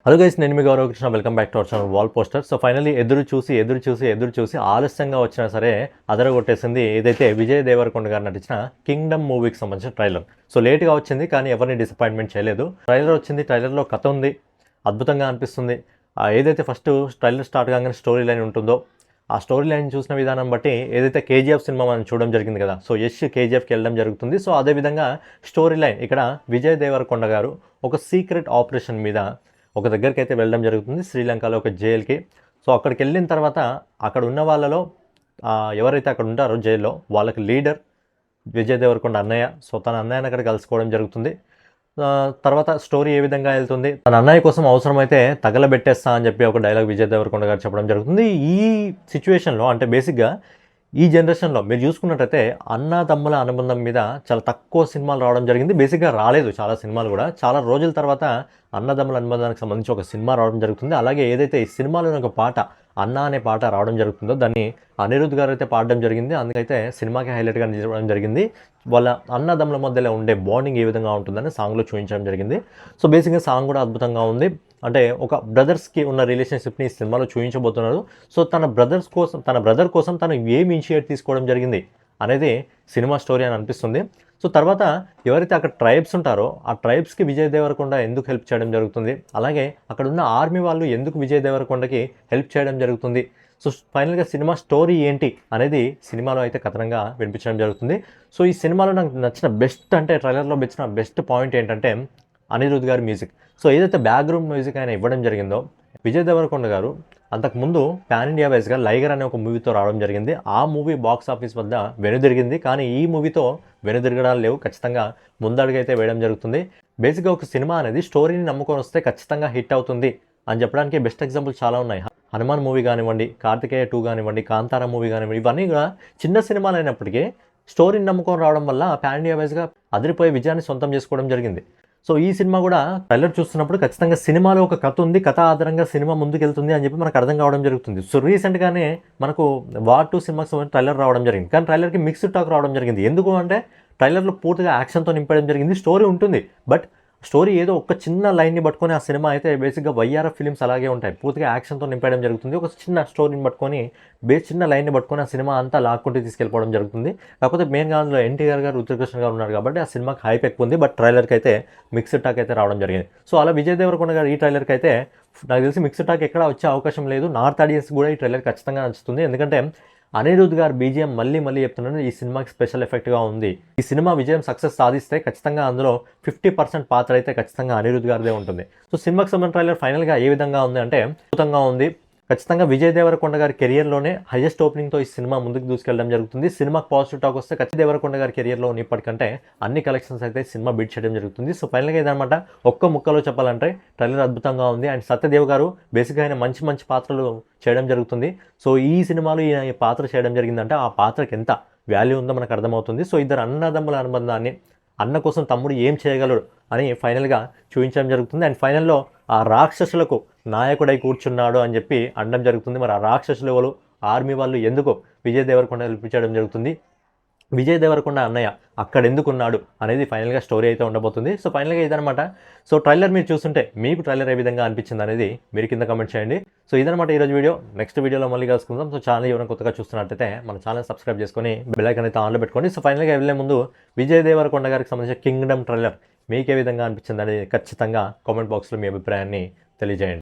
Hello guys, నేను మీ గౌరవ Krishna. Welcome back to our channel wall poster. So finally ఎదురు చూసి ఆలస్యంగా వచ్చినా సరే అదరగొట్టేసింది ఏదైతే విజయ్ దేవరకొండ గారు నటించిన కింగ్డమ్ మూవీకి సంబంధించిన ట్రైలర్. సో లేట్గా వచ్చింది కానీ ఎవరిని డిసప్పాయింట్మెంట్ చేయలేదు. ట్రైలర్ వచ్చింది, ట్రైలర్లో కథ ఉంది, అద్భుతంగా అనిపిస్తుంది. ఏదైతే ఫస్ట్ ట్రైలర్ స్టార్ట్ కాగానే స్టోరీ లైన్ ఉంటుందో ఆ స్టోరీ లైన్ చూసిన విధానం బట్టి ఏదైతే కేజీఎఫ్ సినిమా మనం చూడడం జరిగింది కదా, సో యష్ కేజీఎఫ్కి వెళ్ళడం జరుగుతుంది. సో అదేవిధంగా స్టోరీ లైన్ ఇక్కడ విజయ్ దేవరకొండ గారు ఒక సీక్రెట్ ఆపరేషన్ మీద ఒక దగ్గరికి అయితే వెళ్ళడం జరుగుతుంది, శ్రీలంకలో ఒక జైలుకి. సో అక్కడికి వెళ్ళిన తర్వాత అక్కడ ఉన్న వాళ్ళలో ఎవరైతే అక్కడ ఉంటారో జైల్లో వాళ్ళకి లీడర్ విజయ్ దేవరకొండ అన్నయ్య. సో తన అన్నయ్యని అక్కడ కలుసుకోవడం జరుగుతుంది. తర్వాత స్టోరీ ఏ విధంగా వెళ్తుంది, తన అన్నయ్య కోసం అవసరమైతే తగలబెట్టేస్తా అని చెప్పి ఒక డైలాగ్ విజయ్ దేవరకొండ గారు చెప్పడం జరుగుతుంది. ఈ సిచ్యువేషన్లో అంటే బేసిక్గా ఈ జనరేషన్లో మీరు చూసుకున్నట్టయితే అన్నదమ్ముల అనుబంధం మీద చాలా తక్కువ సినిమాలు రావడం జరిగింది. బేసిక్గా రాలేదు చాలా సినిమాలు కూడా. చాలా రోజుల తర్వాత అన్నదమ్ముల అనుబంధానికి సంబంధించి ఒక సినిమా రావడం జరుగుతుంది. అలాగే ఏదైతే ఈ సినిమాలో ఒక పాట అన్న అనే పాట రావడం జరుగుతుందో దాన్ని అనిరుద్ధ్ గారు అయితే పాడడం జరిగింది. అందుకైతే సినిమాకి హైలైట్గా నిలవడం జరిగింది. వాళ్ళ అన్నదమ్ముల మధ్యలో ఉండే బాండింగ్ ఏ విధంగా ఉంటుందని సాంగ్లో చూపించడం జరిగింది. సో బేసిక్గా సాంగ్ కూడా అద్భుతంగా ఉంది. అంటే ఒక బ్రదర్స్కి ఉన్న రిలేషన్షిప్ని ఈ సినిమాలో చూపించబోతున్నారు. సో తన బ్రదర్ కోసం తను ఏమి ఇనిషియేట్ తీసుకోవడం జరిగింది అనేది సినిమా స్టోరీ అని అనిపిస్తుంది. సో తర్వాత ఎవరైతే అక్కడ ట్రైబ్స్ ఉంటారో ఆ ట్రైబ్స్కి విజయ్ దేవరకొండ ఎందుకు హెల్ప్ చేయడం జరుగుతుంది, అలాగే అక్కడ ఉన్న ఆర్మీ వాళ్ళు ఎందుకు విజయ్ దేవరకొండకి హెల్ప్ చేయడం జరుగుతుంది, సో ఫైనల్గా సినిమా స్టోరీ ఏంటి అనేది సినిమాలో అయితే కథనంగా వినిపించడం జరుగుతుంది. సో ఈ సినిమాలో నాకు నచ్చిన బెస్ట్ అంటే ట్రైలర్లో వచ్చిన బెస్ట్ పాయింట్ ఏంటంటే అనిరుద్ధ్ గారి మ్యూజిక్. సో ఏదైతే బ్యాక్గ్రౌండ్ మ్యూజిక్ ఆయన ఇవ్వడం జరిగిందో, విజయ్ దేవరకొండ గారు అంతకుముందు పాన్ ఇండియా వైజ్గా లైగర్ అనే ఒక మూవీతో రావడం జరిగింది. ఆ మూవీ బాక్స్ ఆఫీస్ వద్ద వెనుదిరిగింది. కానీ ఈ మూవీతో వెనుదిరగడాలు లేవు, ఖచ్చితంగా ముందడుగైతే వేయడం జరుగుతుంది. బేసిక్గా ఒక సినిమా అనేది స్టోరీని నమ్ముకొని వస్తే ఖచ్చితంగా హిట్ అవుతుంది అని చెప్పడానికి బెస్ట్ ఎగ్జాంపుల్ చాలా ఉన్నాయి. హనుమాన్ మూవీ కానివ్వండి, కార్తికేయ 2 కానివ్వండి, కాంతారా మూవీ కానివ్వండి, ఇవన్నీ కూడా చిన్న సినిమాలు అయినప్పటికీ స్టోరీని నమ్ముకొని రావడం వల్ల పాన్ ఇండియా వైజ్గా అదిరిపోయే విజయాన్ని సొంతం చేసుకోవడం జరిగింది. సో ఈ సినిమా కూడా ట్రైలర్ చూస్తున్నప్పుడు ఖచ్చితంగా సినిమాలో ఒక కథ ఉంది, కథ ఆధారంగా సినిమా ముందుకెళ్తుంది అని చెప్పి మనకు అర్థం కావడం జరుగుతుంది. సో రీసెంట్గానే మనకు వార్ 2 సినిమాకి సంబంధించి ట్రైలర్ రావడం జరిగింది. కానీ ట్రైలర్కి మిక్స్డ్ టాక్ రావడం జరిగింది. ఎందుకు అంటే ట్రైలర్లో పూర్తిగా యాక్షన్తో నింపడం జరిగింది. స్టోరీ ఉంటుంది, బట్ స్టోరీ ఏదో ఒక చిన్న లైన్ని పట్టుకొని ఆ సినిమా అయితే బేసిక్గా వైఆర్ఎఫ్ ఫిలిమ్స్ అలాగే ఉంటాయి, పూర్తిగా యాక్షన్తో నింపడం జరుగుతుంది. ఒక చిన్న స్టోరీని పట్టుకొని చిన్న లైన్ని పట్టుకొని ఆ సినిమా అంతా లాక్కుంటూ తీసుకెళ్ళిపోవడం జరుగుతుంది. కాకపోతే మెయిన్గా అందులో ఎన్టీఆర్ గారు, ఉత్తరకృష్ణ గారు ఉన్నారు కాబట్టి ఆ సినిమాకి హైప్ ఎక్కువ ఉంది. బట్ ట్రైలర్కి అయితే మిక్స్డ్ టాక్ అయితే రావడం జరిగింది. సో అలా విజయ్ దేవరకొండ గారు ఈ ట్రైలర్కి అయితే నాకు తెలిసి మిక్స్డ్ టాక్ ఎక్కడ వచ్చే అవకాశం లేదు. నార్త్ ఆడియన్స్ కూడా ఈ ట్రైలర్ ఖచ్చితంగా నచ్చుతుంది. ఎందుకంటే అనిరుద్ధ్ గారు బీజిఎం మళ్ళీ చెప్తున్నాను, ఈ సినిమాకి స్పెషల్ ఎఫెక్ట్గా ఉంది. ఈ సినిమా విజయం సక్సెస్ సాధిస్తే ఖచ్చితంగా అందులో 50% పాత్ర అయితే ఖచ్చితంగా అనిరుద్ధ్ గారిదే ఉంటుంది. సో సినిమాకి సంబంధించిన ట్రైలర్ ఫైనల్గా ఏ విధంగా ఉంది అంటే అద్భుతంగా ఉంది. ఖచ్చితంగా విజయ్ దేవరకొండ గారి కెరియర్లోనే హైయెస్ట్ ఓపెనింగ్తో ఈ సినిమా ముందుకు దూసుకెళ్ళడం జరుగుతుంది. సినిమాకి పాజిటివ్ టాక్ వస్తే ఖచ్చితంగా దేవరకొండ గారి కెరియర్లో ఇప్పటికంటే అన్ని కలెక్షన్స్ అయితే సినిమా బీట్ చేయడం జరుగుతుంది. సో ఫైనల్గా ఇదనమాట. ఒక్క ముక్కలో చెప్పాలంటే ట్రైలర్ అద్భుతంగా ఉంది. అండ్ సత్యదేవ్ గారు బేసిక్గా ఆయన మంచి పాత్రలు చేయడం జరుగుతుంది. సో ఈ సినిమాలో ఈ పాత్ర చేయడం జరిగిందంటే ఆ పాత్రకి ఎంత వాల్యూ ఉందో మనకు అర్థమవుతుంది. సో ఇద్దరు అన్నదమ్ముల అనుబంధాన్ని, అన్న కోసం తమ్ముడు ఏం చేయగలడు అని ఫైనల్గా చూపించడం జరుగుతుంది. అండ్ ఫైనల్లో ఆ రాక్షసులకు నాయకుడై కూర్చున్నాడు అని చెప్పి అనడం జరుగుతుంది. మరి ఆ రాక్షసులు ఎవరు, ఆర్మీ వాళ్ళు ఎందుకు విజయ్ దేవరకొండ పిలిపించడం జరుగుతుంది, విజయ్ దేవరకొండ అన్నయ్య అక్కడ ఎందుకున్నాడు అనేది ఫైనల్గా స్టోరీ అయితే ఉండబోతుంది. సో ఫైనల్గా ఇదనమాట. సో ట్రైలర్ మీరు చూస్తుంటే మీకు ట్రైలర్ ఏ విధంగా అనిపించింది అనేది మీరు కింద కామెంట్ చేయండి. సో ఇదనమాట ఈరోజు వీడియో. నెక్స్ట్ వీడియోలో మళ్ళీ కలుసుకుందాం. సో ఛానల్ ఎవరైనా కొత్తగా చూస్తున్నట్టయితే మన ఛానల్ సబ్స్క్రైబ్ చేసుకొని బెల్ ఐకాన్ అయితే ఆన్లో పెట్టుకోండి. సో ఫైనల్గా వెళ్ళే ముందు విజయ్ దేవరకొండ గారికి సంబంధించిన కింగ్డమ్ ట్రైలర్ మీకు ఏ విధంగా అనిపించింది అనేది ఖచ్చితంగా కామెంట్ బాక్స్లో మీ అభిప్రాయాన్ని తెలియజేయండి.